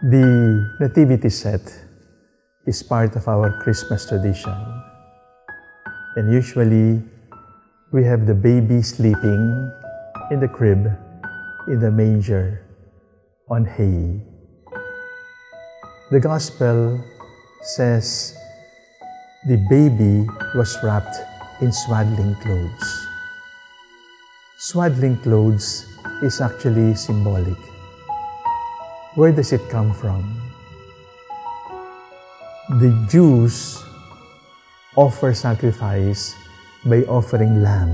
The nativity set is part of our Christmas tradition. And usually, we have the baby sleeping in the crib, in the manger, on hay. The Gospel says the baby was wrapped in swaddling clothes. Swaddling clothes is actually symbolic. Where does it come from? The Jews offer sacrifice by offering lamb.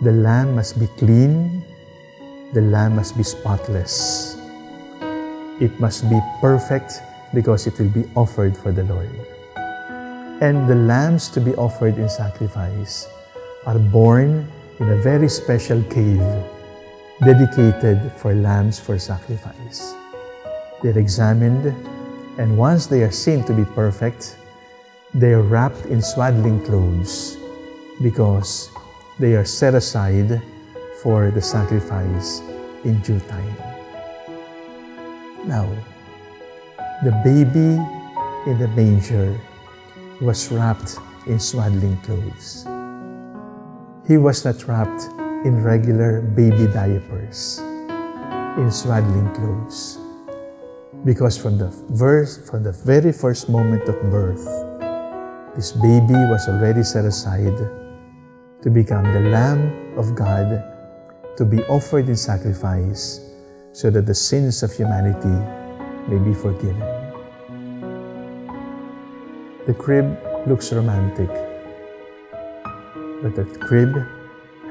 The lamb must be clean. The lamb must be spotless. It must be perfect because it will be offered for the Lord. And the lambs to be offered in sacrifice are born in a very special cave dedicated for lambs for sacrifice. They're examined, and once they are seen to be perfect, they are wrapped in swaddling clothes because they are set aside for the sacrifice in due time. Now, the baby in the manger was wrapped in swaddling clothes. He was not wrapped in regular baby diapers, in swaddling clothes. Because from the very first moment of birth, this baby was already set aside to become the Lamb of God, to be offered in sacrifice so that the sins of humanity may be forgiven. The crib looks romantic, but the crib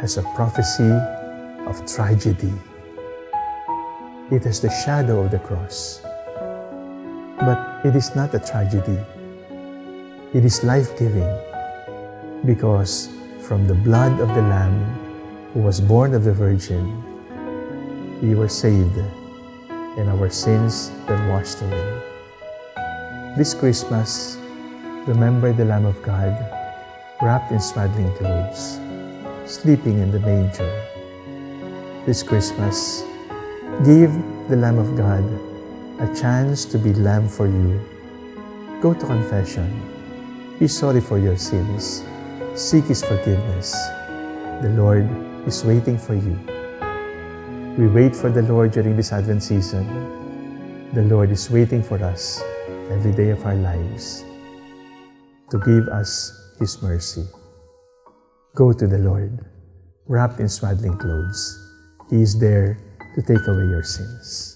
has a prophecy of tragedy. It has the shadow of the cross. But it is not a tragedy. It is life-giving because from the blood of the Lamb who was born of the Virgin, we were saved and our sins were washed away. This Christmas, remember the Lamb of God wrapped in swaddling clothes, sleeping in the manger. This Christmas, give the Lamb of God a chance to be lamb for you. Go to confession. Be sorry for your sins. Seek His forgiveness. The Lord is waiting for you. We wait for the Lord during this Advent season. The Lord is waiting for us every day of our lives to give us His mercy. Go to the Lord, wrapped in swaddling clothes. He is there to take away your sins.